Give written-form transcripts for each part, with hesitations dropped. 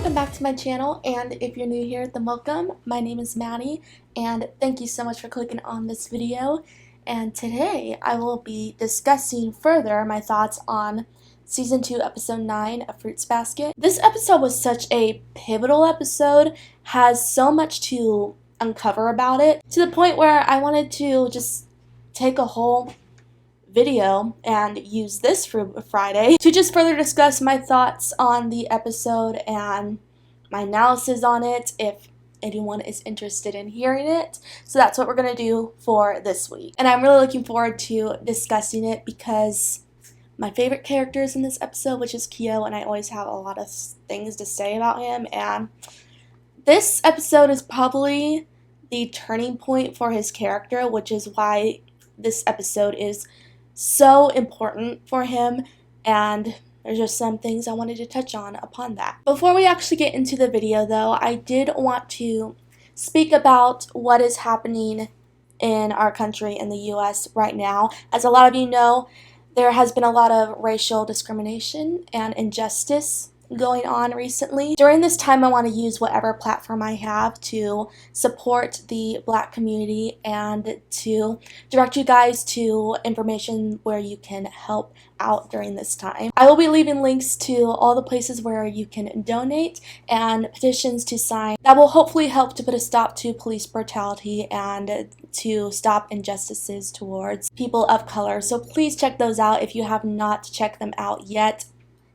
welcome back to my channel, and if you're new here, then welcome. My name is Maddie, and thank you so much for clicking on this video. And today I will be discussing further my thoughts on Season 2, Episode 9 of Fruits Basket. This episode was such a pivotal episode, has so much to uncover about it, to the point where I wanted to just take a whole video and use this for Friday to just further discuss my thoughts on the episode and my analysis on it if anyone is interested in hearing it. So that's what we're going to do for this week. And I'm really looking forward to discussing it because my favorite character is in this episode, which is Kyo, and I always have a lot of things to say about him. And this episode is probably the turning point for his character, which is why this episode is so important for him, and there's just some things I wanted to touch on upon that. Before we actually get into the video though, I did want to speak about what is happening in our country, in the US right now. As a lot of you know, there has been a lot of racial discrimination and injustice going on recently. During this time, I want to use whatever platform I have to support the Black community and to direct you guys to information where you can help out during this time. I will be leaving links to all the places where you can donate and petitions to sign that will hopefully help to put a stop to police brutality and to stop injustices towards people of color. So please check those out if you have not checked them out yet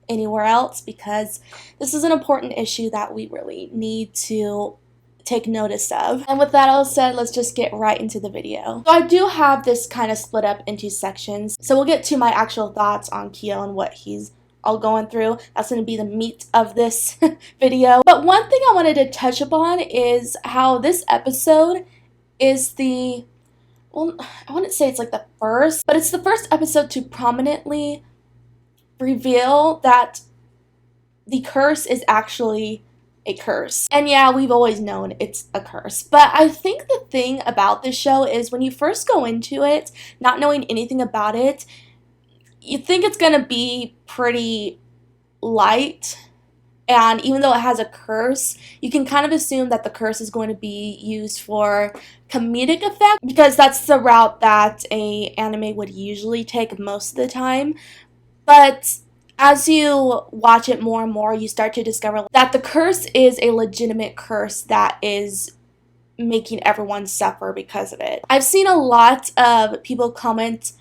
anywhere else, because this is an important issue that we really need to take notice of. And with that all said, let's just get right into the video. So I do have this kind of split up into sections, so we'll get to my actual thoughts on Kyo and what he's all going through. That's going to be the meat of this video. But one thing I wanted to touch upon is how this episode is the, well, I wouldn't say it's like the first, but it's the first episode to prominently reveal that the curse is actually a curse. And yeah, we've always known it's a curse. But I think the thing about this show is when you first go into it, not knowing anything about it, you think it's gonna be pretty light. And even though it has a curse, you can kind of assume that the curse is going to be used for comedic effect, because that's the route that an anime would usually take most of the time. But as you watch it more and more, you start to discover that the curse is a legitimate curse that is making everyone suffer because of it. I've seen a lot of people comment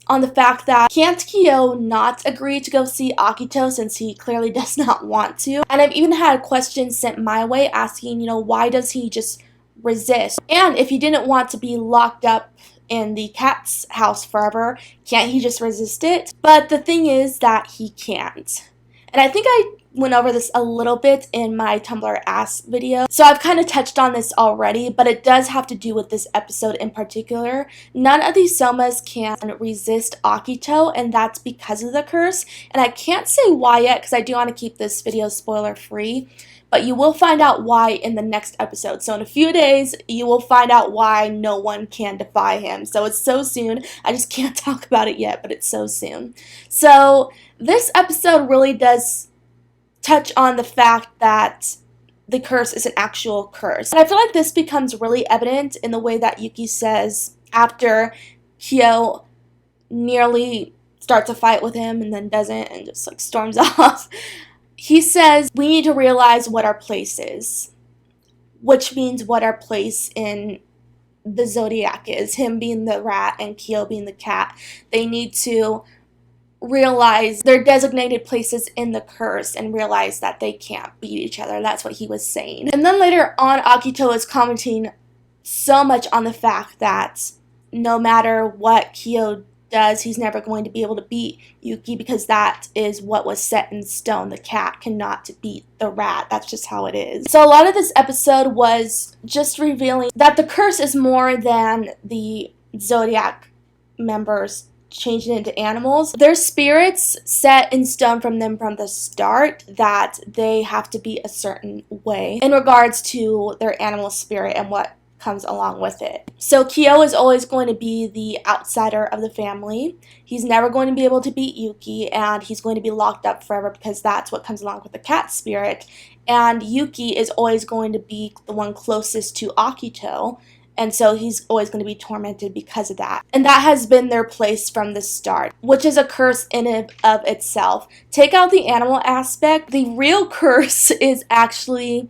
on the fact that can't Kyo not agree to go see Akito since he clearly does not want to? And I've even had questions sent my way asking, you know, why does he just resist? And if he didn't want to be locked up in the cat's house forever, can't he just resist it? But the thing is that he can't. And I think I went over this a little bit in my Tumblr Ass video, so I've kind of touched on this already, but it does have to do with this episode in particular. None of these Somas can resist Akito, and that's because of the curse. And I can't say why yet because I do want to keep this video spoiler free, but you will find out why in the next episode. So in a few days, you will find out why no one can defy him. So it's so soon. I just can't talk about it yet, but it's so soon. So this episode really does touch on the fact that the curse is an actual curse. And I feel like this becomes really evident in the way that Yuki says after Kyo nearly starts a fight with him and then doesn't and just like storms off. He says, we need to realize what our place is, which means what our place in the zodiac is, him being the rat and Kyo being the cat. They need to realize their designated places in the curse and realize that they can't beat each other. That's what he was saying. And then later on, Akito is commenting so much on the fact that no matter what Kyo does, he's never going to be able to beat Yuki because that is what was set in stone. The cat cannot beat the rat. That's just how it is. So a lot of this episode was just revealing that the curse is more than the zodiac members changing into animals. Their spirits set in stone from them from the start that they have to be a certain way in regards to their animal spirit and what comes along with it. So Kyo is always going to be the outsider of the family. He's never going to be able to beat Yuki, and he's going to be locked up forever because that's what comes along with the cat spirit. And Yuki is always going to be the one closest to Akito, and so he's always going to be tormented because of that. And that has been their place from the start, which is a curse in and of itself. Take out the animal aspect, the real curse is actually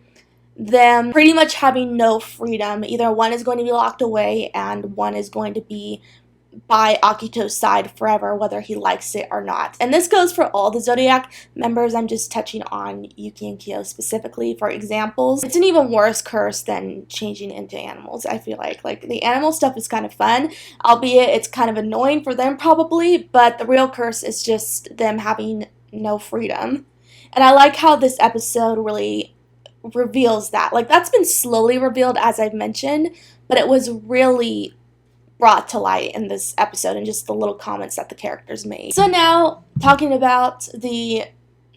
them pretty much having no freedom. Either one is going to be locked away and one is going to be by Akito's side forever, whether he likes it or not. And this goes for all the Zodiac members. I'm just touching on Yuki and Kyo specifically for examples. It's an even worse curse than changing into animals, I feel like. Like, the animal stuff is kind of fun, albeit it's kind of annoying for them probably, but the real curse is just them having no freedom. And I like how this episode really reveals that. Like, that's been slowly revealed, as I've mentioned, but it was really brought to light in this episode and just the little comments that the characters made. So now, talking about the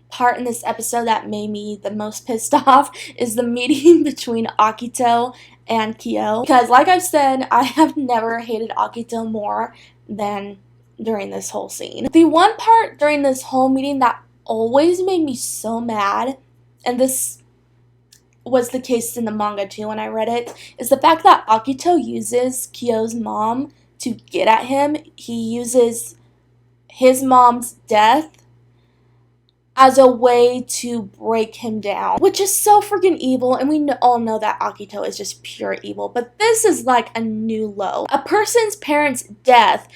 part in this episode that made me the most pissed off is the meeting between Akito and Kyo. Because like I've said, I have never hated Akito more than during this whole scene. The one part during this whole meeting that always made me so mad, and this was the case in the manga too when I read it, is the fact that Akito uses Kyo's mom to get at him. He uses his mom's death as a way to break him down, which is so freaking evil, and we all know that Akito is just pure evil, but this is like a new low. A person's parents' death,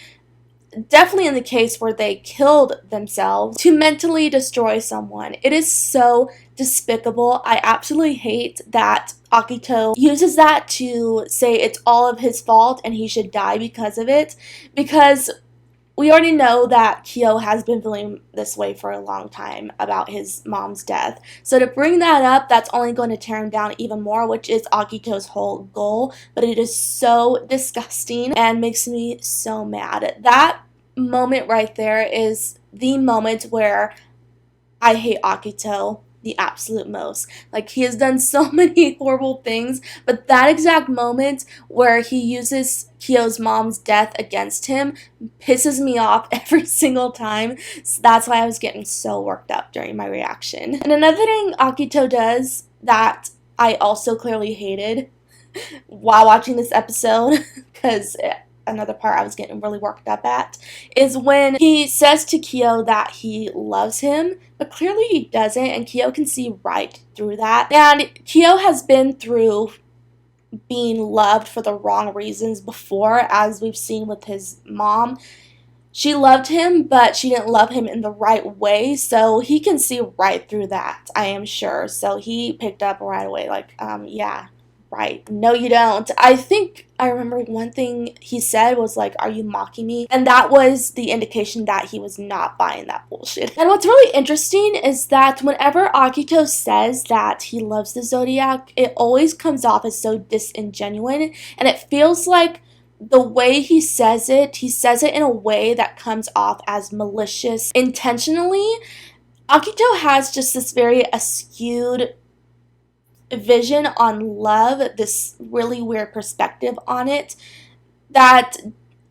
definitely in the case where they killed themselves to mentally destroy someone. It is so despicable. I absolutely hate that Akito uses that to say it's all of his fault and he should die because of it, because we already know that Kyo has been feeling this way for a long time about his mom's death. So to bring that up, that's only going to tear him down even more, which is Akito's whole goal. But it is so disgusting and makes me so mad. That moment right there is the moment where I hate Akito the absolute most. Like, he has done so many horrible things, but that exact moment where he uses Kyo's mom's death against him pisses me off every single time. So that's why I was getting so worked up during my reaction. And another thing Akito does that I also clearly hated while watching this episode, because another part I was getting really worked up at, is when he says to Kyo that he loves him, but clearly he doesn't, and Kyo can see right through that. And Kyo has been through being loved for the wrong reasons before, as we've seen with his mom. She loved him, but she didn't love him in the right way, so he can see right through that, I am sure. So he picked up right away, like, yeah, right. No, you don't. I think I remember one thing he said was like, "Are you mocking me?" And that was the indication that he was not buying that bullshit. And what's really interesting is that whenever Akito says that he loves the Zodiac, it always comes off as so disingenuous, and it feels like the way he says it in a way that comes off as malicious intentionally. Akito has just this very askewed vision on love, this really weird perspective on it that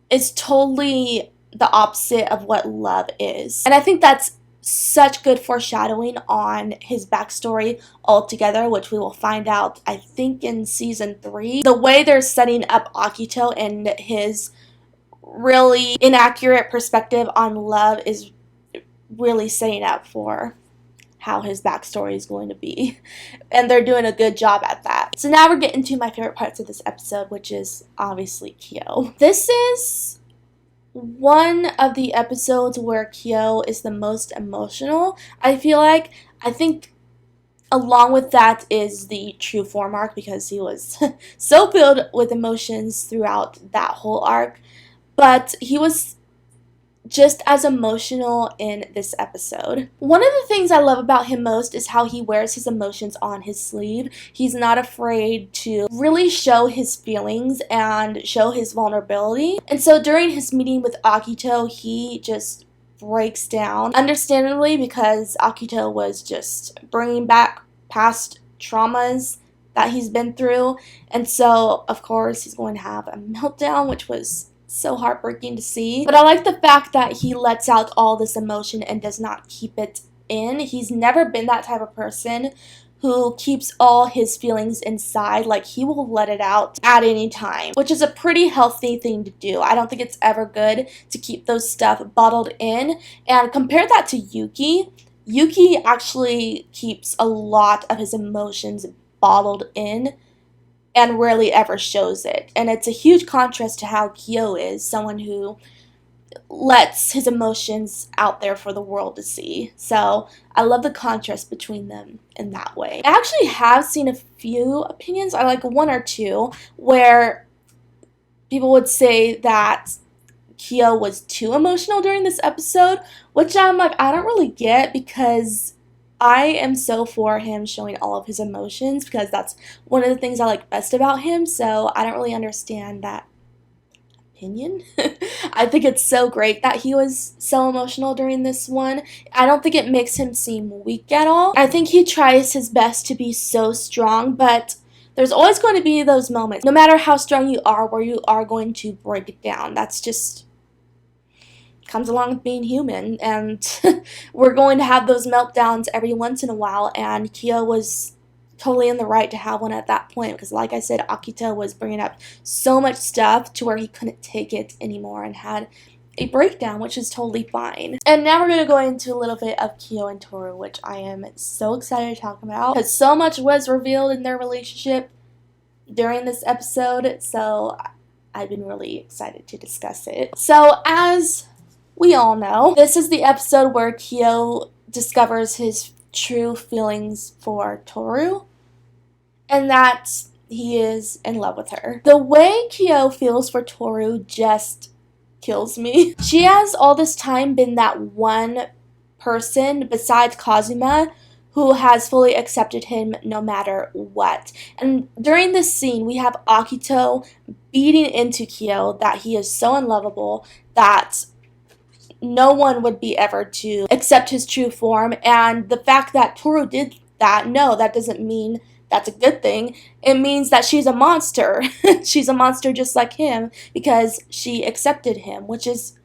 is totally the opposite of what love is. And I think that's such good foreshadowing on his backstory altogether, which we will find out, I think, in season 3. The way they're setting up Akito and his really inaccurate perspective on love is really setting up for how his backstory is going to be, and they're doing a good job at that. So now we're getting to my favorite parts of this episode, which is obviously Kyo. This is one of the episodes where Kyo is the most emotional, I feel like. I think along with that is the true form arc, because he was so filled with emotions throughout that whole arc, but he was just as emotional in this episode. One of the things I love about him most is how he wears his emotions on his sleeve. He's not afraid to really show his feelings and show his vulnerability. And so during his meeting with Akito, he just breaks down, understandably, because Akito was just bringing back past traumas that he's been through, and so of course he's going to have a meltdown, which was so heartbreaking to see. But I like the fact that he lets out all this emotion and does not keep it in. He's never been that type of person who keeps all his feelings inside. Like, he will let it out at any time, which is a pretty healthy thing to do. I don't think it's ever good to keep those stuff bottled in. And compare that to Yuki. Yuki actually keeps a lot of his emotions bottled in and rarely ever shows it. And it's a huge contrast to how Kyo is, someone who lets his emotions out there for the world to see. So I love the contrast between them in that way. I actually have seen a few opinions, I like one or two, where people would say that Kyo was too emotional during this episode, which I'm like, I don't really get, because I am so for him showing all of his emotions, because that's one of the things I like best about him. So I don't really understand that opinion. I think it's so great that he was so emotional during this one. I don't think it makes him seem weak at all. I think he tries his best to be so strong, but there's always going to be those moments, no matter how strong you are, where you are going to break down. That's just comes along with being human, and we're going to have those meltdowns every once in a while, and Kyo was totally in the right to have one at that point, because like I said, Akito was bringing up so much stuff to where he couldn't take it anymore and had a breakdown, which is totally fine. And now we're going to go into a little bit of Kyo and Tohru, which I am so excited to talk about, because so much was revealed in their relationship during this episode, so I've been really excited to discuss it. So as we all know, this is the episode where Kyo discovers his true feelings for Tohru, and that he is in love with her. The way Kyo feels for Tohru just kills me. She has all this time been that one person besides Kazuma who has fully accepted him no matter what. And during this scene, we have Akito beating into Kyo that he is so unlovable, that no one would be ever to accept his true form. And the fact that Tohru did that, no, that doesn't mean that's a good thing. It means that she's a monster. She's a monster just like him because she accepted him, which is,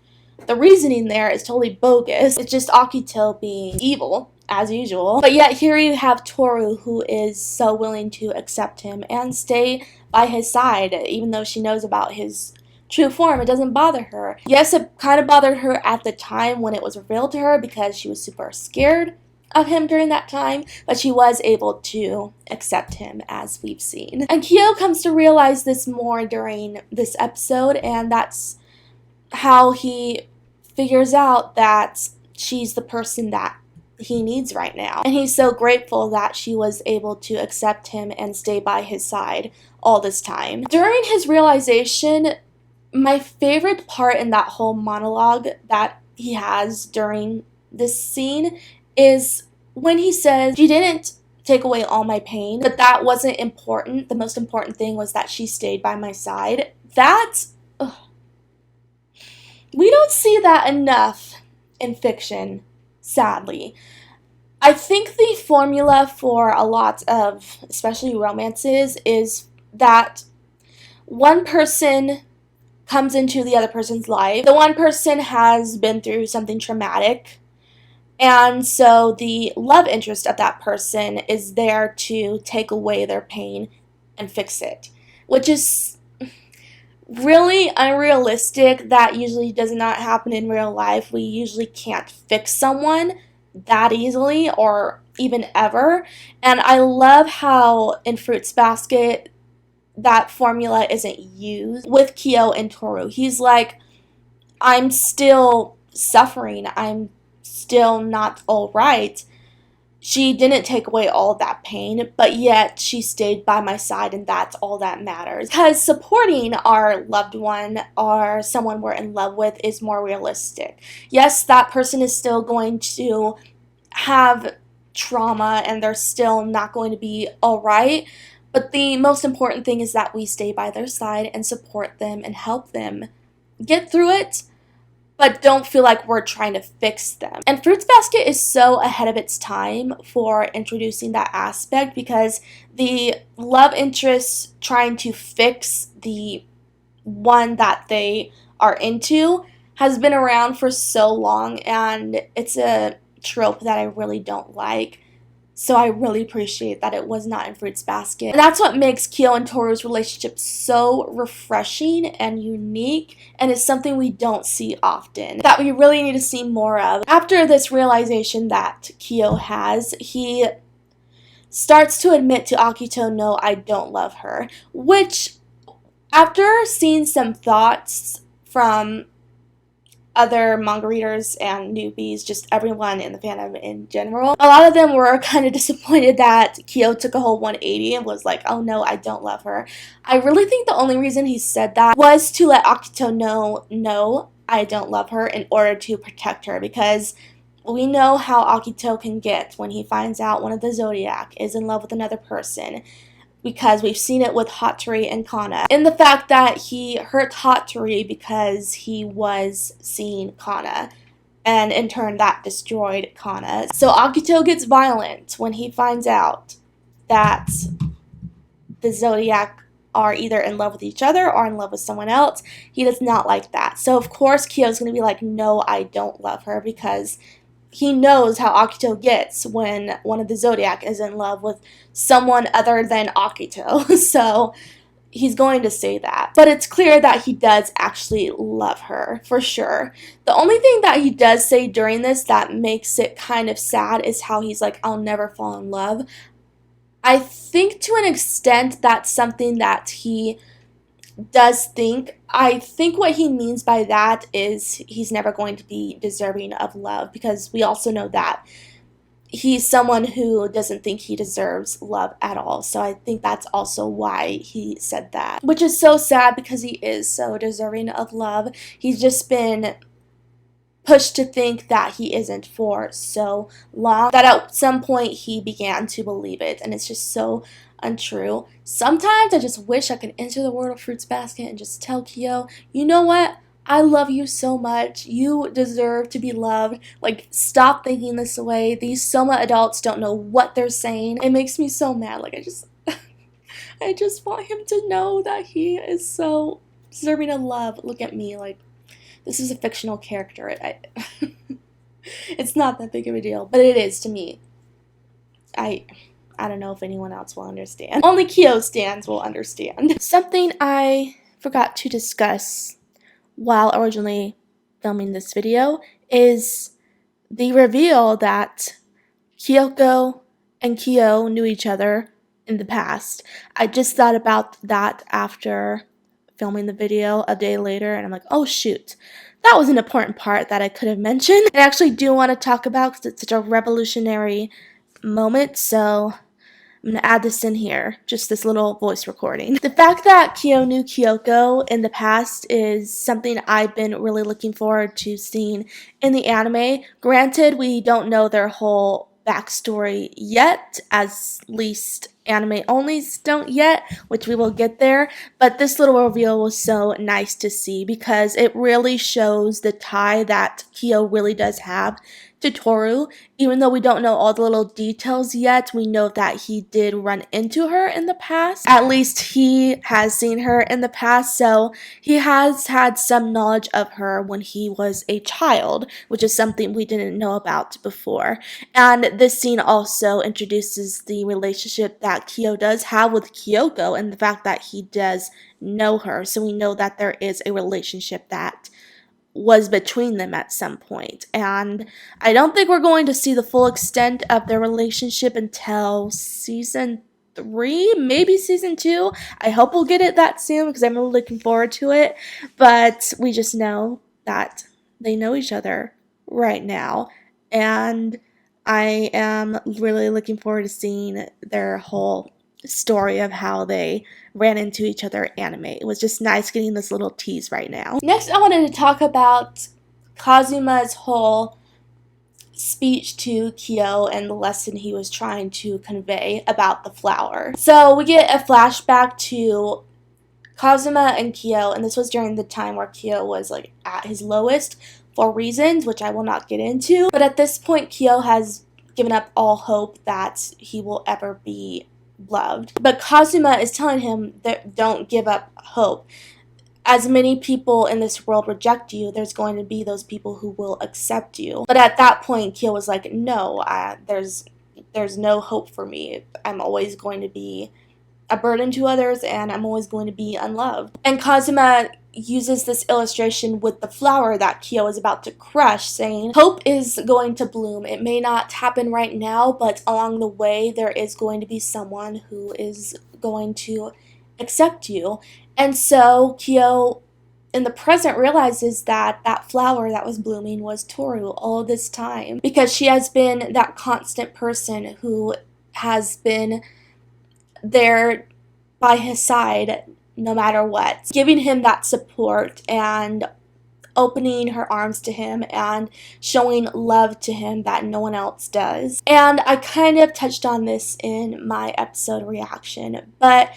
the reasoning there is totally bogus. It's just Akito being evil, as usual. But yet here you have Tohru, who is so willing to accept him and stay by his side, even though she knows about his true form. It doesn't bother her. Yes, it kind of bothered her at the time when it was revealed to her, because she was super scared of him during that time, but she was able to accept him, as we've seen. And Kyo comes to realize this more during this episode, and that's how he figures out that she's the person that he needs right now. And he's so grateful that she was able to accept him and stay by his side all this time. During his realization, my favorite part in that whole monologue that he has during this scene is when he says, "She didn't take away all my pain, but that wasn't important. The most important thing was that she stayed by my side." We don't see that enough in fiction, sadly. I think the formula for a lot of, especially romances, is that one person comes into the other person's life. The one person has been through something traumatic, and so the love interest of that person is there to take away their pain and fix it, which is really unrealistic. That usually does not happen in real life. We usually can't fix someone that easily or even ever. And I love how in Fruits Basket that formula isn't used with Kyo and Tohru. He's like, I'm still suffering. I'm still not all right. She didn't take away all that pain, but yet she stayed by my side, and that's all that matters. Because supporting our loved one or someone we're in love with is more realistic. Yes, that person is still going to have trauma and they're still not going to be all right, but the most important thing is that we stay by their side and support them and help them get through it but don't feel like we're trying to fix them. And Fruits Basket is so ahead of its time for introducing that aspect, because the love interest trying to fix the one that they are into has been around for so long, and it's a trope that I really don't like. So I really appreciate that it was not in Fruits Basket. And that's what makes Kyo and Tohru's relationship so refreshing and unique, and it's something we don't see often, that we really need to see more of. After this realization that Kyo has, he starts to admit to Akito, no, I don't love her. Which, after seeing some thoughts from other manga readers and newbies, just everyone in the fandom in general, a lot of them were kind of disappointed that Kyo took a whole 180 and was like, oh no, I don't love her. I really think the only reason he said that was to let Akito know, no, I don't love her, in order to protect her, because we know how Akito can get when he finds out one of the Zodiac is in love with another person, because we've seen it with Hattori and Kana. In the fact that he hurt Hattori because he was seeing Kana, and in turn that destroyed Kana. So Akito gets violent when he finds out that the Zodiac are either in love with each other or in love with someone else. He does not like that. So of course Kyo's going to be like, no, I don't love her, because he knows how Akito gets when one of the Zodiac is in love with someone other than Akito. So he's going to say that. But it's clear that he does actually love her, for sure. The only thing that he does say during this that makes it kind of sad is how he's like, I'll never fall in love. I think to an extent that's something that he does think. I think what he means by that is he's never going to be deserving of love, because we also know that he's someone who doesn't think he deserves love at all. So I think that's also why he said that, which is so sad, because he is so deserving of love. He's just been pushed to think that he isn't for so long, that at some point he began to believe it, and it's just so untrue. Sometimes I just wish I could enter the world of Fruits Basket and just tell Kyo, you know what? I love you so much. You deserve to be loved. Like, stop thinking this way. These Soma adults don't know what they're saying. It makes me so mad. Like, I just want him to know that he is so deserving of love. Look at me. Like, this is a fictional character. It's not that big of a deal, but it is to me. I don't know if anyone else will understand. Only Kyo stans will understand. Something I forgot to discuss while originally filming this video is the reveal that Kyoko and Kyo knew each other in the past. I just thought about that after filming the video a day later, and I'm like, oh shoot, that was an important part that I could have mentioned. I actually do want to talk about, because it's such a revolutionary moment, so I'm going to add this in here, just this little voice recording. The fact that Kyo knew Kyoko in the past is something I've been really looking forward to seeing in the anime. Granted, we don't know their whole backstory yet, at least anime onlys don't yet, which we will get there, but this little reveal was so nice to see, because it really shows the tie that Kyo really does have to Tohru. Even though we don't know all the little details yet, we know that he did run into her in the past. At least he has seen her in the past, so he has had some knowledge of her when he was a child, which is something we didn't know about before. And this scene also introduces the relationship that Kyo does have with Kyoko, and the fact that he does know her, so we know that there is a relationship that was between them at some point. And I don't think we're going to see the full extent of their relationship until season 3, maybe season 2. I hope we'll get it that soon, because I'm really looking forward to it. But we just know that they know each other right now, and I am really looking forward to seeing their whole story of how they ran into each other anime. It was just nice getting this little tease right now. Next, I wanted to talk about Kazuma's whole speech to Kyo and the lesson he was trying to convey about the flower. So we get a flashback to Kazuma and Kyo, and this was during the time where Kyo was like at his lowest for reasons which I will not get into. But at this point, Kyo has given up all hope that he will ever be loved. But Kazuma is telling him that don't give up hope. As many people in this world reject you, there's going to be those people who will accept you. But at that point, Kyo was like, no, there's no hope for me. I'm always going to be a burden to others, and I'm always going to be unloved. And Kazuma uses this illustration with the flower that Kyo is about to crush, saying, hope is going to bloom. It may not happen right now, but along the way, there is going to be someone who is going to accept you. And so Kyo, in the present, realizes that that flower that was blooming was Tohru all this time, because she has been that constant person who has been there by his side no matter what, giving him that support and opening her arms to him and showing love to him that no one else does. And I kind of touched on this in my episode reaction, but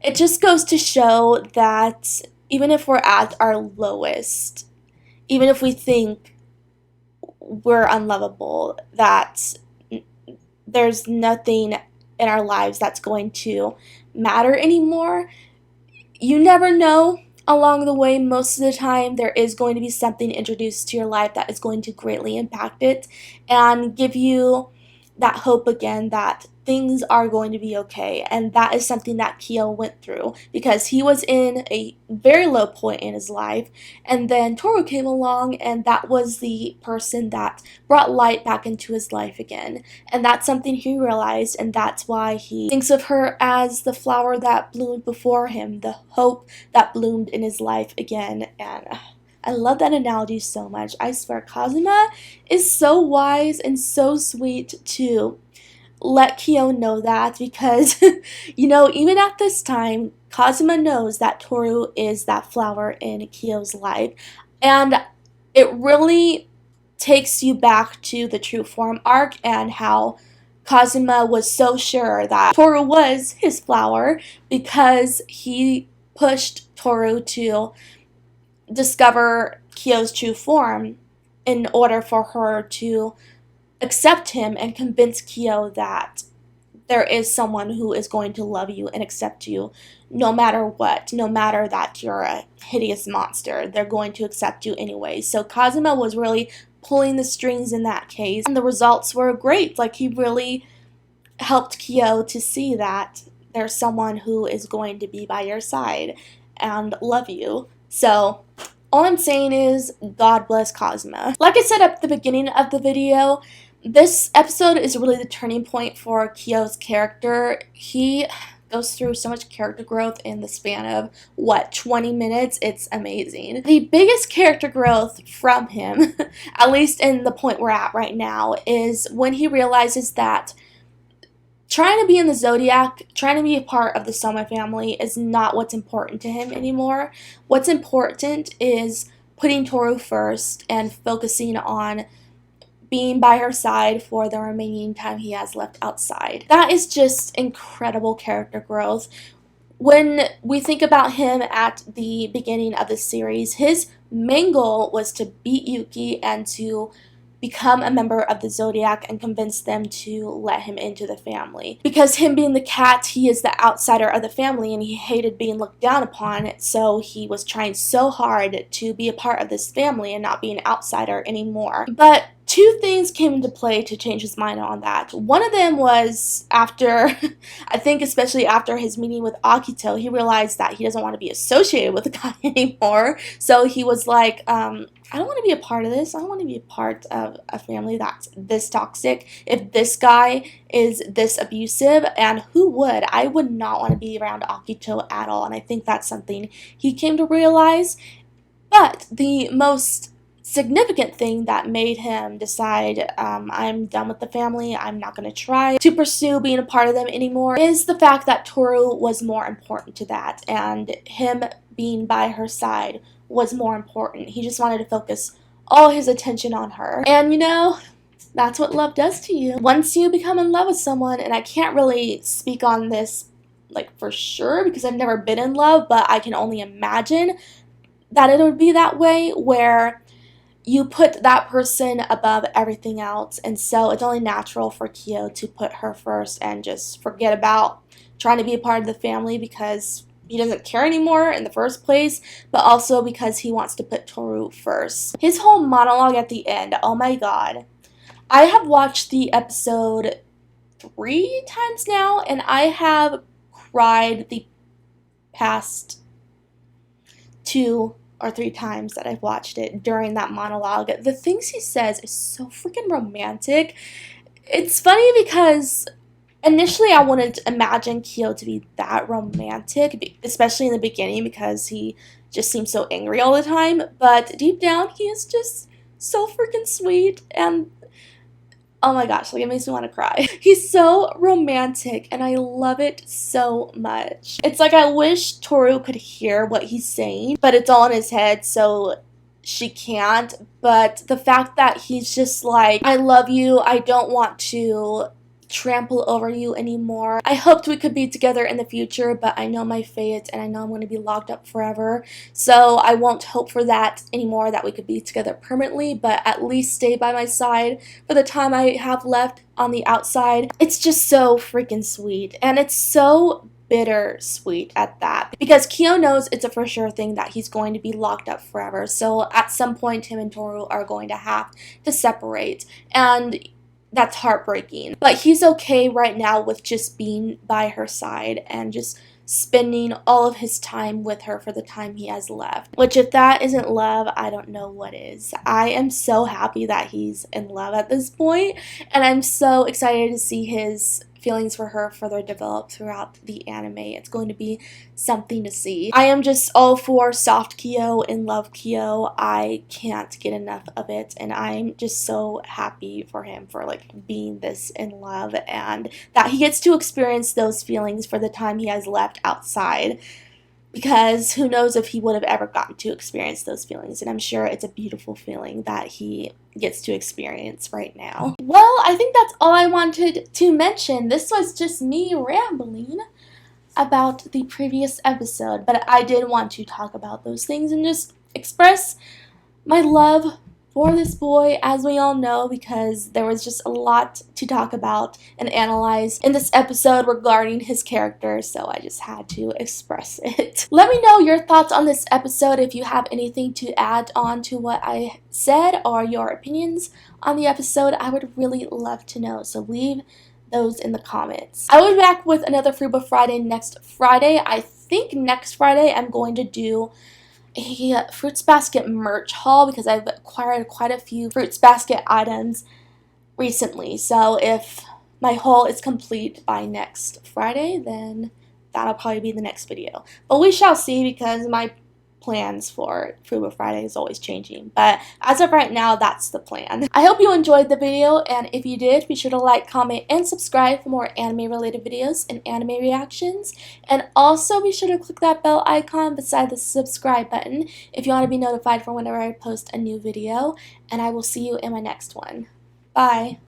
it just goes to show that even if we're at our lowest, even if we think we're unlovable, that there's nothing in our lives that's going to matter anymore, you never know. Along the way, most of the time, there is going to be something introduced to your life that is going to greatly impact it and give you that hope again that things are going to be okay. And that is something that Kyo went through, because he was in a very low point in his life, and then Tohru came along, and that was the person that brought light back into his life again. And that's something he realized, and that's why he thinks of her as the flower that bloomed before him, the hope that bloomed in his life again. And I love that analogy so much. I swear, Kazuma is so wise and so sweet to let Kyo know that, because, you know, even at this time, Kazuma knows that Tohru is that flower in Kyo's life. And it really takes you back to the True Form arc and how Kazuma was so sure that Tohru was his flower because he pushed Tohru to discover Kyo's true form in order for her to accept him and convince Kyo that there is someone who is going to love you and accept you no matter what, no matter that you're a hideous monster. They're going to accept you anyway. So Kazuma was really pulling the strings in that case, and the results were great. Like, he really helped Kyo to see that there's someone who is going to be by your side and love you. So all I'm saying is, God bless Kazuma. Like I said at the beginning of the video, this episode is really the turning point for Kyo's character. He goes through so much character growth in the span of, 20 minutes? It's amazing. The biggest character growth from him, at least in the point we're at right now, is when he realizes that trying to be in the Zodiac, trying to be a part of the Soma family is not what's important to him anymore. What's important is putting Tohru first and focusing on being by her side for the remaining time he has left outside. That is just incredible character growth. When we think about him at the beginning of the series, his main goal was to beat Yuki and to become a member of the Zodiac and convince them to let him into the family. Because him being the cat, he is the outsider of the family and he hated being looked down upon, so he was trying so hard to be a part of this family and not be an outsider anymore. But two things came into play to change his mind on that. One of them was after, I think especially after his meeting with Akito, he realized that he doesn't want to be associated with the guy anymore. So he was like, I don't want to be a part of this. I don't want to be a part of a family that's this toxic. If this guy is this abusive, and who would? I would not want to be around Akito at all. And I think that's something he came to realize. But the most significant thing that made him decide, I'm done with the family, I'm not going to try to pursue being a part of them anymore, is the fact that Tohru was more important to that, and him being by her side was more important. He just wanted to focus all his attention on her. And you know, that's what love does to you. Once you become in love with someone, and I can't really speak on this like for sure because I've never been in love, but I can only imagine that it would be that way, where you put that person above everything else, and so it's only natural for Kyo to put her first and just forget about trying to be a part of the family because he doesn't care anymore in the first place, but also because he wants to put Tohru first. His whole monologue at the end, oh my god. I have watched the episode 3 times now, and I have cried the past 2 or 3 times that I've watched it during that monologue. The things he says is so freaking romantic. It's funny because initially I wouldn't imagine Kyo to be that romantic, especially in the beginning because he just seems so angry all the time, but deep down he is just so freaking sweet, and oh my gosh, like it makes me want to cry. He's so romantic and I love it so much. It's like I wish Tohru could hear what he's saying, but it's all in his head, so she can't. But the fact that he's just like, I love you, I don't want to trample over you anymore. I hoped we could be together in the future, but I know my fate and I know I'm going to be locked up forever. So I won't hope for that anymore, that we could be together permanently, but at least stay by my side for the time I have left on the outside. It's just so freaking sweet, and it's so bittersweet at that, because Kyo knows it's a for sure thing that he's going to be locked up forever. So at some point him and Tohru are going to have to separate, and that's heartbreaking. But he's okay right now with just being by her side and just spending all of his time with her for the time he has left. Which, if that isn't love, I don't know what is. I am so happy that he's in love at this point, and I'm so excited to see his feelings for her further develop throughout the anime. It's going to be something to see. I am just all for soft Kyo and love Kyo. I can't get enough of it, and I'm just so happy for him for like being this in love, and that he gets to experience those feelings for the time he has left outside, because who knows if he would have ever gotten to experience those feelings, and I'm sure it's a beautiful feeling that he gets to experience right now. Well, I think that's all I wanted to mention. This was just me rambling about the previous episode, but I did want to talk about those things and just express my love for this boy, as we all know, because there was just a lot to talk about and analyze in this episode regarding his character, so I just had to express it. Let me know your thoughts on this episode if you have anything to add on to what I said or your opinions on the episode. I would really love to know, so leave those in the comments. I will be back with another Fruba Friday next Friday. I think next Friday I'm going to do a Fruits Basket merch haul because I've acquired quite a few Fruits Basket items recently. So if my haul is complete by next Friday, then that'll probably be the next video. But we shall see, because my plans for Fruba Friday is always changing, but as of right now, that's the plan. I hope you enjoyed the video, and if you did, be sure to like, comment, and subscribe for more anime related videos and anime reactions, and also be sure to click that bell icon beside the subscribe button if you want to be notified for whenever I post a new video, and I will see you in my next one. Bye!